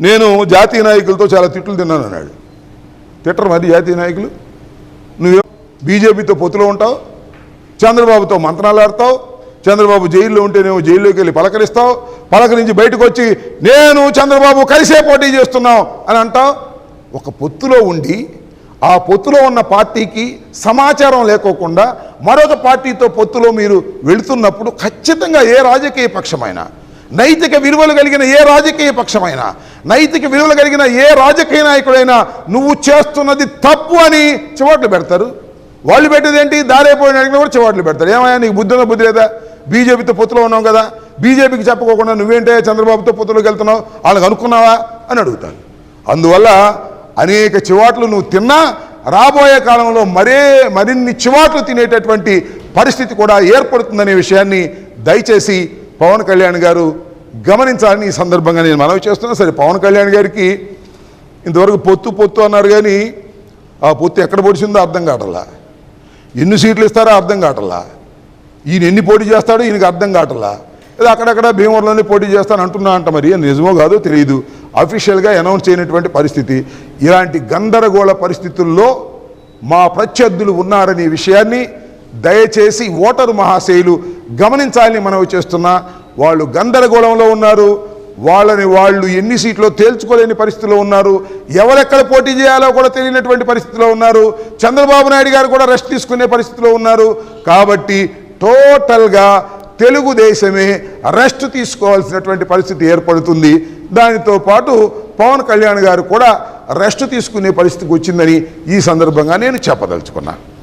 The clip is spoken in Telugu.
నేను జాతీయ నాయకులతో చాలా తిట్లు తిన్నాను అన్నాడు. తిట్టరు మరి జాతీయ నాయకులు? నువ్వు బీజేపీతో పొత్తులో ఉంటావు, చంద్రబాబుతో మంత్రాలు ఆడతావు, చంద్రబాబు జైల్లో ఉంటేనేమో జైల్లోకి వెళ్ళి పలకరిస్తావు, పలకరించి బయటకు వచ్చి నేను చంద్రబాబు కలిసే పోటీ చేస్తున్నాం అని అంటావు. ఒక పొత్తులో ఉండి ఆ పొత్తులో ఉన్న పార్టీకి సమాచారం లేకోకుండా మరొక పార్టీతో పొత్తులో మీరు వెళుతున్నప్పుడు ఖచ్చితంగా ఏ రాజకీయ పక్షమైనా, నైతిక విలువలు కలిగిన ఏ రాజకీయ పక్షమైనా, నైతిక విలువలు కలిగిన ఏ రాజకీయ నాయకుడైనా నువ్వు చేస్తున్నది తప్పు అని చివాట్లు పెడతారు. వాళ్ళు పెట్టేదేంటి? దారైపోయిన అడిగినా కూడా చివాట్లు పెడతారు. ఏమయ్యా నీకు బుద్ధి లేదా? బీజేపీతో పొత్తులో ఉన్నావు కదా, బీజేపీకి చెప్పకోకుండా నువ్వేంటే చంద్రబాబుతో పొత్తులోకి వెళ్తున్నావు, వాళ్ళకి అనుకున్నావా అని అడుగుతారు. అందువల్ల అనేక చివాట్లు నువ్వు తిన్నా రాబోయే కాలంలో మరిన్ని చివాట్లు తినేటటువంటి పరిస్థితి కూడా ఏర్పడుతుందనే విషయాన్ని దయచేసి పవన్ కళ్యాణ్ గారు గమనించాలని ఈ సందర్భంగా నేను మనవి చేస్తున్నా. సరే, పవన్ కళ్యాణ్ గారికి ఇంతవరకు పొత్తు అన్నారు, కానీ ఆ పొత్తు ఎక్కడ పొడిచిందో అర్థం కావట్లా, ఎన్ని సీట్లు ఇస్తారో అర్థం కావట్లా, ఈయన ఎన్ని పోటీ చేస్తాడో ఈయనకి అర్థం కావట్లా. లేదా అక్కడక్కడ భీమవరంలోనే పోటీ చేస్తాను అంటున్నా అంట, మరి నిజమో కాదో తెలియదు, అఫీషియల్గా అనౌన్స్ చేయనటువంటి పరిస్థితి. ఇలాంటి గందరగోళ పరిస్థితుల్లో మా ప్రత్యర్థులు ఉన్నారనే విషయాన్ని దయచేసి ఓటరు మహాశయులు గమనించాలని మనవి చేస్తున్నా. వాళ్ళు గందరగోళంలో ఉన్నారు, వాళ్ళు ఎన్ని సీట్లో తేల్చుకోలేని పరిస్థితిలో ఉన్నారు, ఎవరెక్కడ పోటీ చేయాలో కూడా తెలియనటువంటి పరిస్థితిలో ఉన్నారు, చంద్రబాబు నాయుడు గారు కూడా రెస్ట్ తీసుకునే పరిస్థితిలో ఉన్నారు. కాబట్టి టోటల్గా తెలుగుదేశమే రెస్ట్ తీసుకోవాల్సినటువంటి పరిస్థితి ఏర్పడుతుంది. దానితో పాటు పవన్ కళ్యాణ్ గారు కూడా రెస్ట్ తీసుకునే పరిస్థితికి వచ్చిందని ఈ సందర్భంగా నేను చెప్పదలుచుకున్నాను.